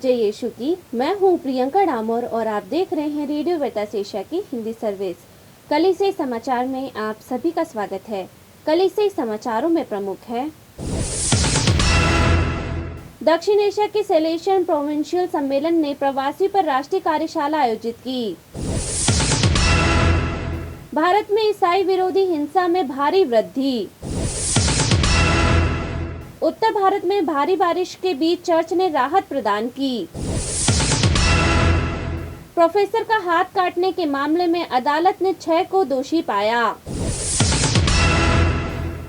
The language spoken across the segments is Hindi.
जय यीशु की। मैं हूँ प्रियंका डामोर और आप देख रहे हैं रेडियो वेतास एशिया की हिंदी सर्विस। कलीसिया समाचार में आप सभी का स्वागत है। कलीसिया समाचारों में प्रमुख है, दक्षिण एशिया के सेलेशियन प्रोविंशियल सम्मेलन ने प्रवासी पर राष्ट्रीय कार्यशाला आयोजित की। भारत में ईसाई विरोधी हिंसा में भारी वृद्धि। उत्तर भारत में भारी बारिश के बीच चर्च ने राहत प्रदान की। प्रोफेसर का हाथ काटने के मामले में अदालत ने 6 को दोषी पाया।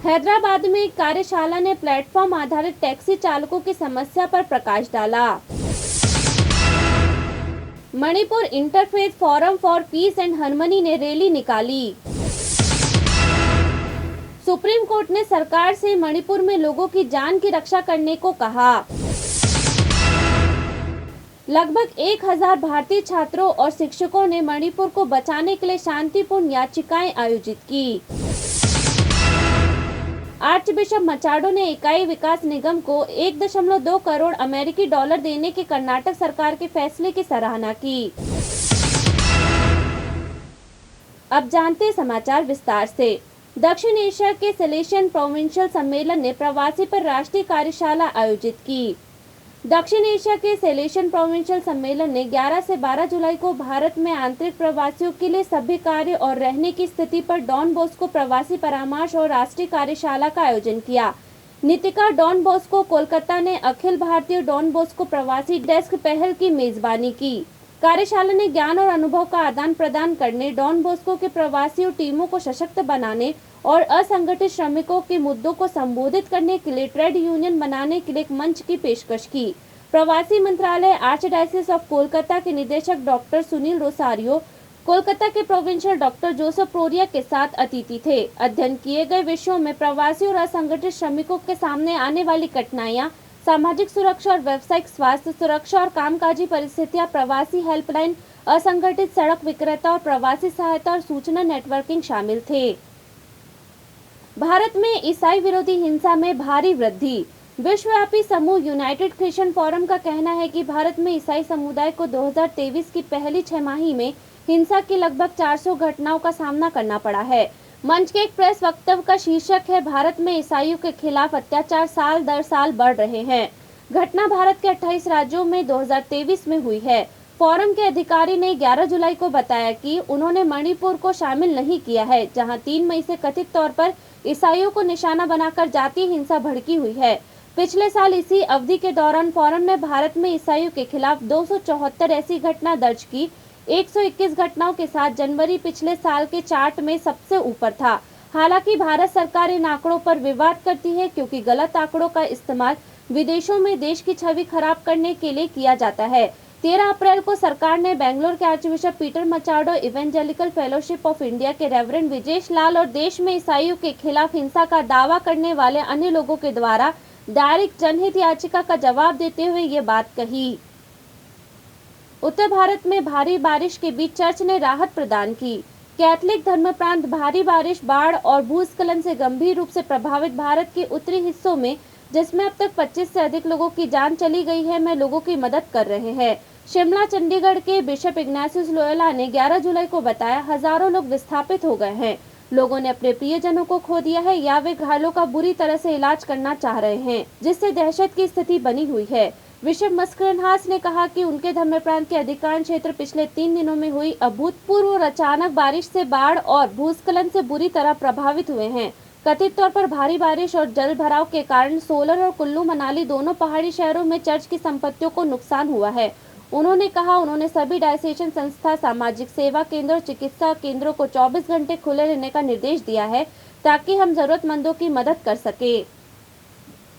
हैदराबाद में एक कार्यशाला ने प्लेटफॉर्म आधारित टैक्सी चालकों की समस्या पर प्रकाश डाला। Manipur interfaith forum for piece and harmony ने रैली निकाली। सुप्रीम कोर्ट ने सरकार से मणिपुर में लोगों की जान की रक्षा करने को कहा। लगभग 1000 भारतीय छात्रों और शिक्षकों ने मणिपुर को बचाने के लिए शांतिपूर्ण याचिकाएं आयोजित की। आर्चबिशप मचाडो ने इकाई विकास निगम को 1.2 करोड़ अमेरिकी डॉलर देने के कर्नाटक सरकार के फैसले की सराहना की। अब जानते हैं समाचार विस्तार से। दक्षिण एशिया के सेलेशियन प्रोविंशियल सम्मेलन ने प्रवासी पर राष्ट्रीय कार्यशाला आयोजित की। दक्षिण एशिया के सेलेशियन प्रोविंशियल सम्मेलन ने 11 से 12 जुलाई को भारत में आंतरिक प्रवासियों के लिए सभी कार्य और रहने की स्थिति पर डॉन बॉस्को प्रवासी परामर्श और राष्ट्रीय कार्यशाला का आयोजन किया। नीतिका डॉन बॉस्को कोलकाता ने अखिल भारतीय डॉन बॉस्को प्रवासी डेस्क पहल की मेजबानी की। कार्यशाला ने ज्ञान और अनुभव का आदान प्रदान करने, डॉन बॉस्को के प्रवासियों टीमों को सशक्त बनाने और असंगठित श्रमिकों के मुद्दों को संबोधित करने के लिए ट्रेड यूनियन बनाने के लिए एक मंच की पेशकश की। प्रवासी मंत्रालय, आर्चडायसिस ऑफ कोलकाता के निदेशक डॉक्टर सुनील रोसारियो, कोलकाता के प्रोविंशियल डॉक्टर जोसेफ प्रोरिया के साथ अतिथि थे। अध्ययन किए गए विषयों में प्रवासी और असंगठित श्रमिकों के सामने आने वाली कठिनाइयां, सामाजिक सुरक्षा और व्यावसायिक स्वास्थ्य सुरक्षा और कामकाजी परिस्थितियां, प्रवासी हेल्पलाइन, असंगठित सड़क विक्रेता और प्रवासी सहायता और सूचना नेटवर्किंग शामिल थे। भारत में ईसाई विरोधी हिंसा में भारी वृद्धि। विश्वव्यापी समूह यूनाइटेड क्रिश्चियन फोरम का कहना है कि भारत में ईसाई समुदाय को 2023 की पहली 6 माही में हिंसा की लगभग 400 घटनाओं का सामना करना पड़ा है। मंच के एक प्रेस वक्तव्य का शीर्षक है, भारत में ईसाइयों के खिलाफ अत्याचार साल दर साल बढ़ रहे हैं। घटना भारत के 28 राज्यों में 2023 में हुई है। फोरम के अधिकारी ने 11 जुलाई को बताया कि उन्होंने मणिपुर को शामिल नहीं किया है, जहां 3 मई से कथित तौर पर ईसाइयों को निशाना बनाकर जातीय हिंसा भड़की हुई है। पिछले साल इसी अवधि के दौरान फोरम ने भारत में ईसाइयों के खिलाफ 274 ऐसी घटना दर्ज की। 121 घटनाओं के साथ जनवरी पिछले साल के चार्ट में सबसे ऊपर था। हालांकि भारत सरकार इन आंकड़ों पर विवाद करती है, क्योंकि गलत आंकड़ों का इस्तेमाल विदेशों में देश की छवि खराब करने के लिए किया जाता है। 13 अप्रैल को सरकार ने बेंगलोर के archbishop Peter Machado, evangelical fellowship of India के रेवरेंड विजेश लाल और देश में ईसाइयों के खिलाफ हिंसा का दावा करने वाले अन्य लोगों के द्वारा दायर जनहित याचिका का जवाब देते हुए ये बात कही। उत्तर भारत में भारी बारिश के बीच चर्च ने राहत प्रदान की। कैथोलिक धर्म प्रांत भारी बारिश, बाढ़ और भूस्खलन से गंभीर रूप से प्रभावित भारत के उत्तरी हिस्सों में, जिसमें अब तक 25 से अधिक लोगों की जान चली गई है, में लोगों की मदद कर रहे हैं। शिमला, चंडीगढ़ के बिशप इग्नासियस लोयोला ने 11 जुलाई को बताया, हजारों लोग विस्थापित हो गए हैं। लोगों ने अपने प्रियजनों को खो दिया है या वे घायलों का बुरी तरह से इलाज करना चाह रहे हैं, जिससे दहशत की स्थिति बनी हुई है। बिशप मस्करनहास ने कहा कि उनके धर्म प्रांत के अधिकांश क्षेत्र पिछले 3 दिनों में हुई अभूतपूर्व और अचानक बारिश से बाढ़ और भूस्खलन से बुरी तरह प्रभावित हुए हैं। कथित तौर पर भारी बारिश और जल भराव के कारण सोलन और कुल्लू मनाली दोनों पहाड़ी शहरों में चर्च की संपत्तियों को नुकसान हुआ है। उन्होंने कहा, उन्होंने सभी डायसेशन संस्था, सामाजिक सेवा केंद्र और चिकित्सा केंद्रों को 24 घंटे खुले रहने का निर्देश दिया है, ताकि हम जरूरतमंदों की मदद कर सके।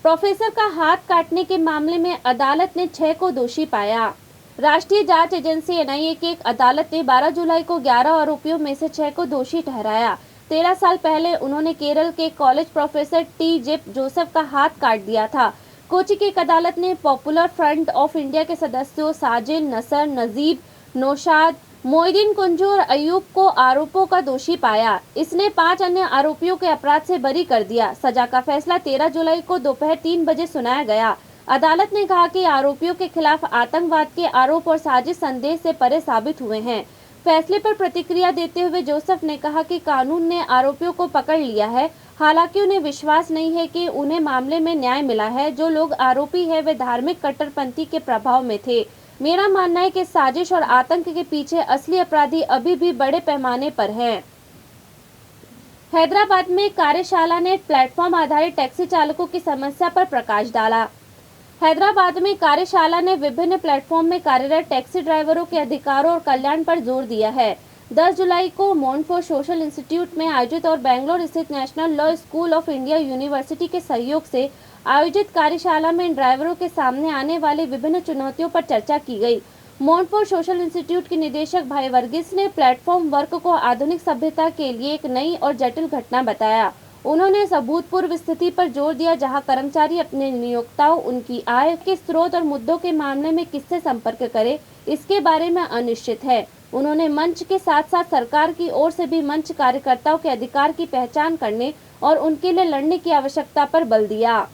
प्रोफेसर का हाथ काटने के मामले में अदालत ने 6 को दोषी पाया। राष्ट्रीय जांच एजेंसी एनआईए की एक अदालत ने 12 जुलाई को 11 आरोपियों में से 6 को दोषी ठहराया। 13 साल पहले उन्होंने केरल के कॉलेज प्रोफेसर टी जेप जोसेफ का हाथ काट दिया था। कोची की एक अदालत ने पॉपुलर फ्रंट ऑफ इंडिया के सदस्यों साजिल, नसर, नजीब, नौशाद, मोइदीन, कुंजू और अयूब को आरोपों का दोषी पाया। इसने 5 अन्य आरोपियों के अपराध से बरी कर दिया। सजा का फैसला 13 जुलाई को दोपहर 3 बजे सुनाया गया। अदालत ने कहा कि आरोपियों के खिलाफ आतंकवाद के आरोप और साजिश संदेह से परे साबित हुए हैं। फैसले पर प्रतिक्रिया देते हुए जोसेफ ने कहा कि कानून ने आरोपियों को पकड़ लिया है, हालांकि उन्हें विश्वास नहीं है कि उन्हें मामले में न्याय मिला है। जो लोग आरोपी हैं वे धार्मिक कट्टरपंथी के प्रभाव में थे। मेरा मानना है कि साजिश और आतंक के पीछे असली अपराधी अभी भी बड़े पैमाने पर हैं। हैदराबाद में कार्यशाला ने प्लेटफॉर्म आधारित टैक्सी चालकों की समस्या पर प्रकाश डाला। हैदराबाद में कार्यशाला ने विभिन्न प्लेटफॉर्म में कार्यरत टैक्सी ड्राइवरों के अधिकारों और कल्याण पर जोर दिया है। 10 जुलाई को मोंटफोर्ट सोशल इंस्टीट्यूट में आयोजित और बेंगलोर स्थित national law school of India university के सहयोग से आयोजित कार्यशाला में इन ड्राइवरों के सामने आने वाली विभिन्न चुनौतियों पर चर्चा की गई। मोंटफोर्ट सोशल इंस्टीट्यूट के निदेशक भाई वर्गीस ने प्लेटफॉर्म वर्क को आधुनिक सभ्यता के लिए एक नई और जटिल घटना बताया। उन्होंने इस अभूतपूर्व स्थिति पर जोर दिया जहां कर्मचारी अपने नियोक्ताओं, उनकी आय के स्रोत और मुद्दों के मामले में किससे संपर्क करें, इसके बारे में अनिश्चित है। उन्होंने मंच के साथ साथ सरकार की ओर से भी मंच कार्यकर्ताओं के अधिकार की पहचान करने और उनके लिए लड़ने की आवश्यकता पर बल दिया।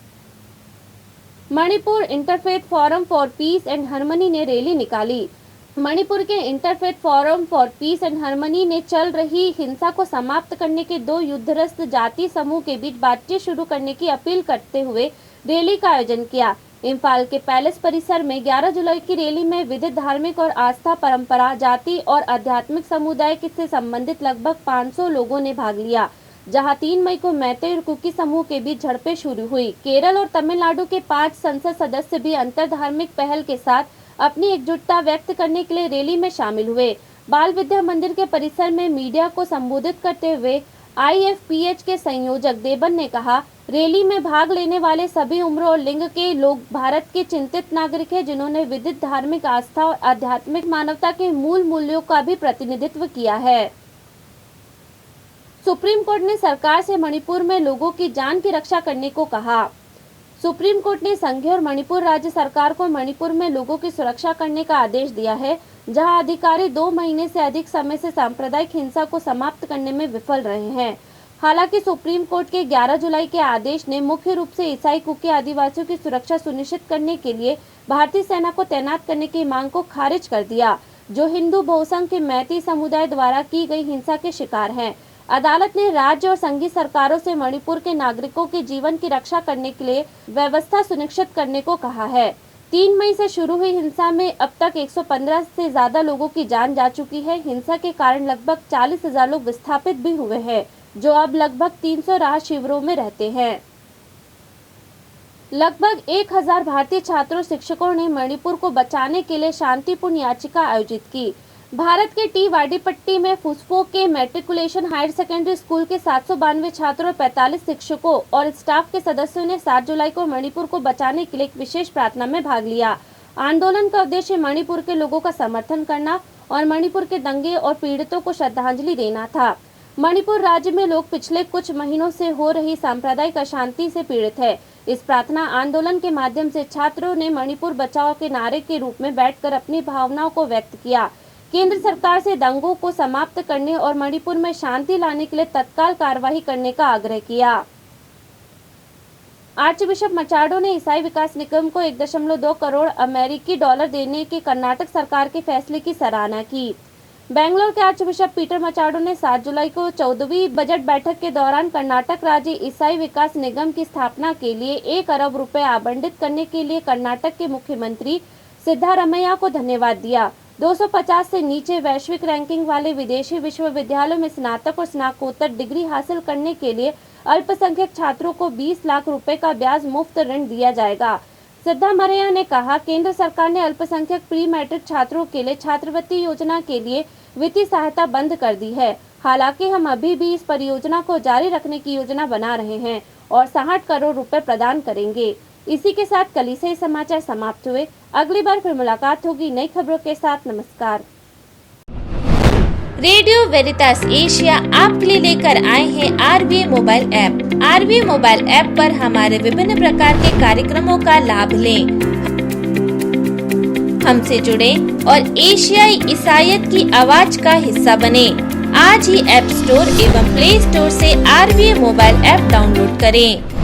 Manipur interfaith forum for piece and harmony ने रैली निकाली। मणिपुर के interfaith forum for piece and harmony ने चल रही हिंसा को समाप्त करने के दो युद्धग्रस्त जाति समूह के बीच बातचीत शुरू करने की अपील करते हुए रैली का आयोजन किया। इम्फाल के पैलेस परिसर में 11 जुलाई की रैली में विविध धार्मिक और आस्था, परंपरा, जाति और आध्यात्मिक समुदाय से संबंधित लगभग 500 लोगों ने भाग लिया, जहां 3 मई को मैते और कुकी समूह के बीच झड़पें शुरू हुई। केरल और तमिलनाडु के 5 संसद सदस्य भी अंतर धार्मिक पहल के साथ अपनी एकजुटता व्यक्त करने के लिए रैली में शामिल हुए। बाल विद्या मंदिर के परिसर में मीडिया को संबोधित करते हुए IFPH के संयोजक देबन ने कहा, रैली में भाग लेने वाले सभी उम्र और लिंग के लोग भारत के चिंतित नागरिक हैं, जिन्होंने विविध धार्मिक आस्था और आध्यात्मिक मानवता के मूल मूल्यों का भी प्रतिनिधित्व किया है। सुप्रीम कोर्ट ने सरकार से मणिपुर में लोगों की जान की रक्षा करने को कहा। सुप्रीम कोर्ट ने संघीय और मणिपुर राज्य सरकार को मणिपुर में लोगों की सुरक्षा करने का आदेश दिया है, जहां अधिकारी 2 महीने से अधिक समय से सांप्रदायिक हिंसा को समाप्त करने में विफल रहे हैं। हालांकि सुप्रीम कोर्ट के 11 जुलाई के आदेश ने मुख्य रूप से ईसाई कुकी आदिवासियों की सुरक्षा सुनिश्चित करने के लिए भारतीय सेना को तैनात करने की मांग को खारिज कर दिया, जो हिंदू बहुसंख्य के मैती समुदाय द्वारा की गई हिंसा के शिकार हैं। अदालत ने राज्य और संघीय सरकारों से मणिपुर के नागरिकों के जीवन की रक्षा करने के लिए व्यवस्था सुनिश्चित करने को कहा है। 3 मई से शुरू हुई हिंसा में अब तक 115 से ज्यादा लोगों की जान जा चुकी है। हिंसा के कारण लगभग 40,000 लोग विस्थापित भी हुए हैं, जो अब लगभग 300 राहत शिविरों में रहते हैं। लगभग 1000 भारतीय छात्रों शिक्षकों ने मणिपुर को बचाने के लिए शांतिपूर्ण याचिका आयोजित की। भारत के टी वाडीपट्टी में फुस्फो के मैट्रिकुलेशन हायर सेकेंडरी स्कूल के 792 छात्रों और 45 शिक्षकों और स्टाफ के सदस्यों ने 7 जुलाई को मणिपुर को बचाने के लिए एक विशेष प्रार्थना में भाग लिया। आंदोलन का उद्देश्य मणिपुर के लोगों का समर्थन करना और मणिपुर के दंगे और पीड़ितों को श्रद्धांजलि देना था। मणिपुर राज्य में लोग पिछले कुछ महीनों से हो रही सांप्रदायिक अशांति से पीड़ित है। इस प्रार्थना आंदोलन के माध्यम से छात्रों ने मणिपुर बचाओ के नारे के रूप में बैठकर अपनी भावनाओं को व्यक्त किया। केंद्र सरकार से दंगों को समाप्त करने और मणिपुर में शांति लाने के लिए तत्काल कार्रवाई करने का आग्रह किया। आर्चबिशप मचाडो ने ईसाई विकास निगम को 1.2 करोड़ अमेरिकी डॉलर देने के कर्नाटक सरकार के फैसले की सराहना की। बेंगलोर के आर्चबिशप पीटर मचाडो ने 7 जुलाई को 14वीं बजट बैठक के दौरान कर्नाटक राज्य ईसाई विकास निगम की स्थापना के लिए 1 अरब रुपए आवंटित करने के लिए कर्नाटक के मुख्यमंत्री सिद्धारमैया को धन्यवाद दिया। 250 से नीचे वैश्विक रैंकिंग वाले विदेशी विश्वविद्यालयों में स्नातक और स्नातकोत्तर डिग्री हासिल करने के लिए अल्पसंख्यक छात्रों को 20 लाख रुपए का ब्याज मुफ्त ऋण दिया जाएगा। सिद्धारमैया ने कहा, केंद्र सरकार ने अल्पसंख्यक प्री मैट्रिक छात्रों के लिए छात्रवृत्ति योजना के लिए वित्तीय सहायता बंद कर दी है। हालांकि हम अभी भी इस परियोजना को जारी रखने की योजना बना रहे हैं और 60 करोड़ रुपए प्रदान करेंगे। इसी के साथ कल से समाचार समाप्त हुए। अगली बार फिर मुलाकात होगी नई खबरों के साथ। नमस्कार। रेडियो वेरितास एशिया आपके लिए लेकर आए हैं RVA mobile app. RVA mobile app पर हमारे विभिन्न प्रकार के कार्यक्रमों का लाभ लें, हमसे जुड़े और एशियाई ईसाईयत की आवाज का हिस्सा बने। आज ही ऐप स्टोर एवं प्ले स्टोर से RVA मोबाइल ऐप डाउनलोड करें।